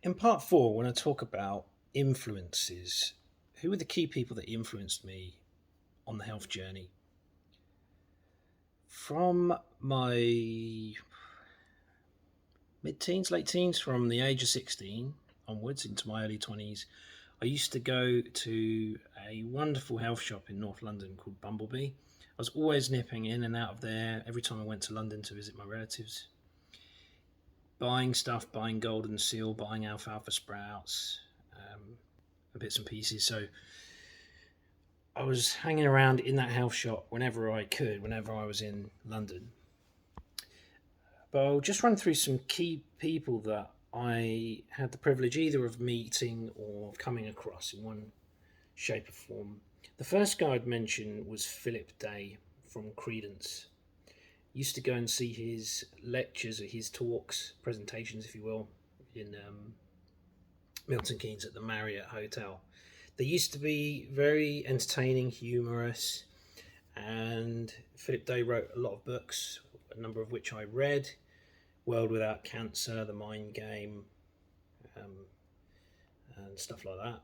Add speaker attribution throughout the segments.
Speaker 1: In part four, when I talk about influences, who were the key people that influenced me on the health journey? From my mid teens, late teens, from the age of 16 onwards into my early 20s, I used to go to a wonderful health shop in North London called Bumblebee. I was always nipping in and out of there every time I went to London to visit my relatives, buying stuff, buying Golden Seal, buying alfalfa sprouts, bits and pieces. So I was hanging around in that health shop whenever I could, whenever I was in London. But I'll just run through some key people that I had the privilege either of meeting or coming across in one shape or form. The first guy I'd mention was Philip Day from Credence. Used to go and see his lectures or his talks, presentations, if you will, in Milton Keynes at the Marriott Hotel. They used to be very entertaining, humorous, and Philip Day wrote a lot of books, a number of which I read. World Without Cancer, The Mind Game, and stuff like that.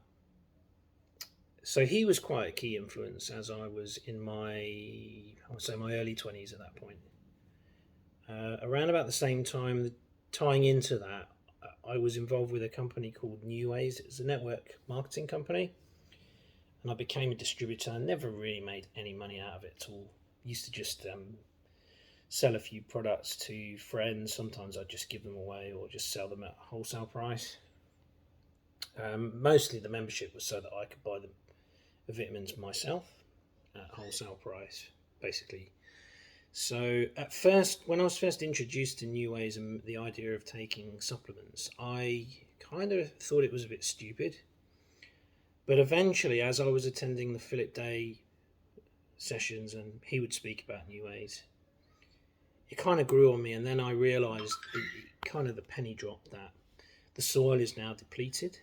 Speaker 1: So he was quite a key influence as I was in I would say my early 20s at that point. Around about the same time, tying into that, I was involved with a company called New Ways. It was a network marketing company, and I became a distributor. I never really made any money out of it at all. Used to just sell a few products to friends. Sometimes I'd just give them away or just sell them at wholesale price. Mostly the membership was so that I could buy the vitamins myself at wholesale price, basically. So at first, when I was first introduced to New Ways and the idea of taking supplements, I kind of thought it was a bit stupid. But eventually, as I was attending the Philip Day sessions and he would speak about New Ways, it kind of grew on me. And then I realised, kind of the penny dropped, that the soil is now depleted.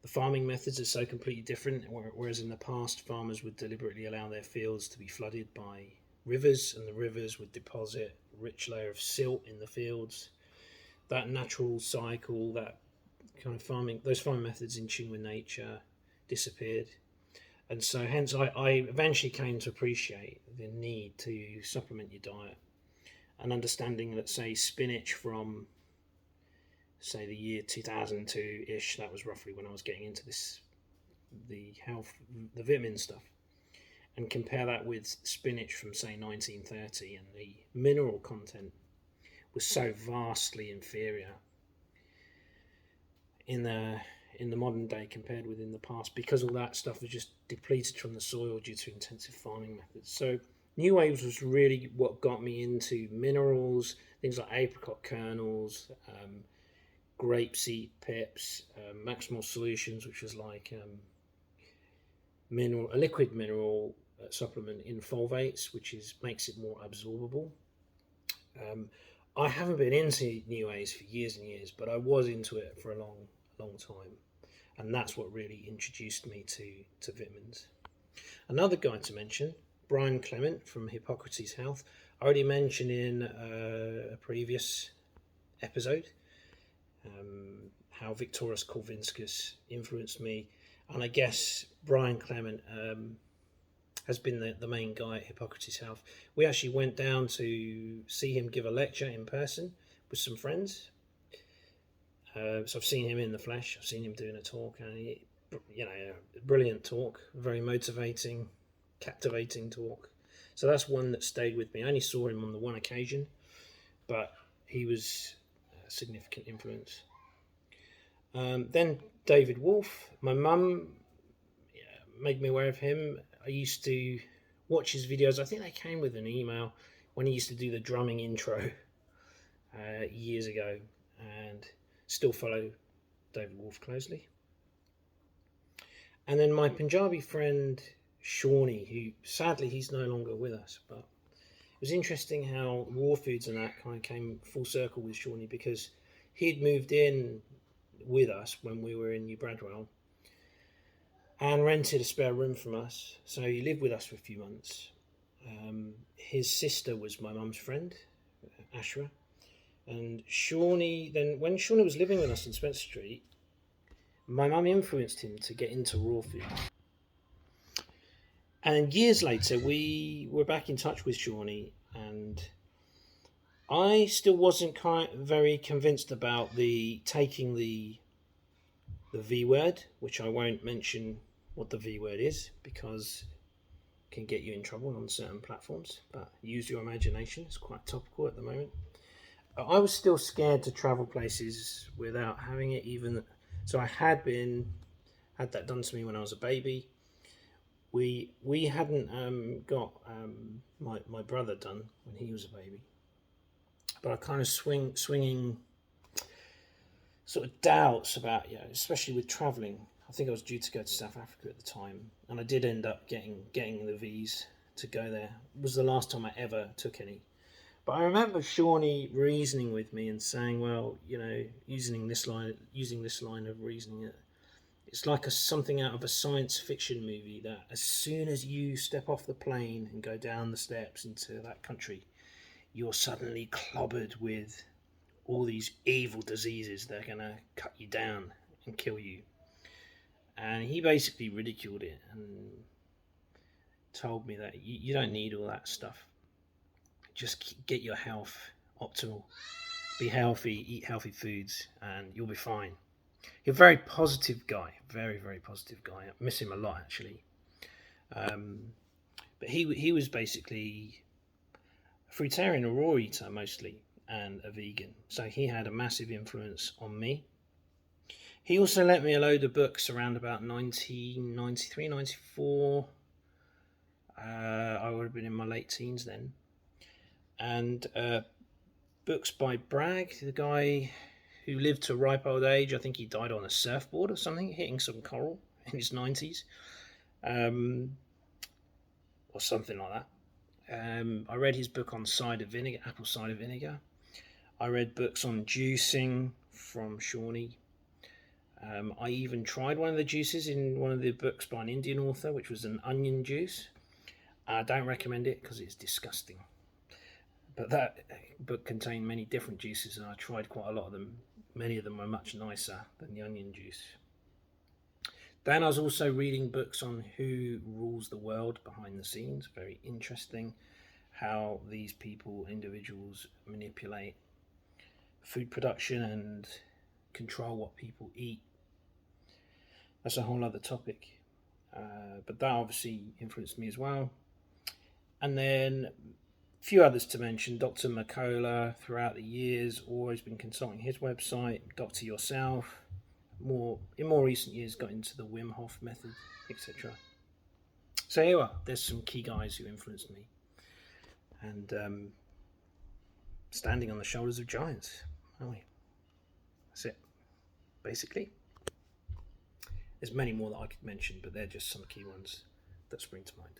Speaker 1: The farming methods are so completely different, whereas in the past, farmers would deliberately allow their fields to be flooded by rivers, and the rivers would deposit a rich layer of silt in the fields. That natural cycle, that kind of farming, those farming methods in tune with nature disappeared. And so hence I eventually came to appreciate the need to supplement your diet, and understanding that, say, spinach from, say, the year 2002-ish, that was roughly when I was getting into the vitamin stuff, and compare that with spinach from, say, 1930, and the mineral content was so vastly inferior in the modern day compared with in the past, because all that stuff was just depleted from the soil due to intensive farming methods. So New Waves was really what got me into minerals, things like apricot kernels, grapeseed pips, Maximal Solutions, which was like a liquid mineral supplement in folvates, which makes it more absorbable. I haven't been into New Ways for years and years, but I was into it for a long time, and that's what really introduced me to vitamins. Another guy to mention, Brian Clement from Hippocrates Health. I already mentioned in a previous episode how Victoras Kulvinskas influenced me, and I guess Brian Clement has been the main guy at Hippocrates Health. We actually went down to see him give a lecture in person with some friends. So I've seen him in the flesh. I've seen him doing a talk, and a brilliant talk, very motivating, captivating talk. So that's one that stayed with me. I only saw him on the one occasion, but he was a significant influence. Then David Wolfe. My mum made me aware of him. I used to watch his videos. I think they came with an email when he used to do the drumming intro years ago, and still follow David Wolfe closely. And then my Punjabi friend Shawnee, who sadly he's no longer with us, but it was interesting how Raw Foods and that kind of came full circle with Shawnee, because he'd moved in with us when we were in New Bradwell and rented a spare room from us. So he lived with us for a few months. His sister was my mum's friend, Ashra, And Shawnee, then when Shawnee was living with us in Spencer Street, my mum influenced him to get into raw food. And years later, we were back in touch with Shawnee, and I still wasn't very convinced about the taking the V word, which I won't mention what the V word is because it can get you in trouble on certain platforms. But use your imagination; it's quite topical at the moment. I was still scared to travel places without having it even. So I had that done to me when I was a baby. We hadn't got my brother done when he was a baby, but I kind of swinging sort of doubts about, especially with travelling. I think I was due to go to South Africa at the time, and I did end up getting the V's to go there. It was the last time I ever took any. But I remember Shawnee reasoning with me and saying, well, using this line of reasoning, it's like something out of a science fiction movie that as soon as you step off the plane and go down the steps into that country, you're suddenly clobbered with all these evil diseases that are going to cut you down and kill you. And he basically ridiculed it and told me that you don't need all that stuff. Just get your health optimal, be healthy, eat healthy foods, and you'll be fine. He's a very positive guy, very, very positive guy. I miss him a lot, actually. But he was basically a fruitarian, a raw eater mostly, and a vegan. So he had a massive influence on me. He also lent me a load of books around about 1993, 94. I would have been in my late teens then. And books by Bragg, the guy who lived to a ripe old age. I think he died on a surfboard or something, hitting some coral in his 90s. Or something like that. I read his book on cider vinegar, apple cider vinegar. I read books on juicing from Shawnee. I even tried one of the juices in one of the books by an Indian author, which was an onion juice. I don't recommend it because it's disgusting. But that book contained many different juices, and I tried quite a lot of them. Many of them were much nicer than the onion juice. Then I was also reading books on who rules the world behind the scenes. Very interesting how these individuals manipulate food production and control what people eat. That's a whole other topic. But that obviously influenced me as well. And then a few others to mention. Dr. Mercola, throughout the years, always been consulting his website. Dr. Yourself, in more recent years, got into the Wim Hof method, etc. So here are, there's some key guys who influenced me. And standing on the shoulders of giants, aren't we? That's it, basically. There's many more that I could mention, but they're just some key ones that spring to mind.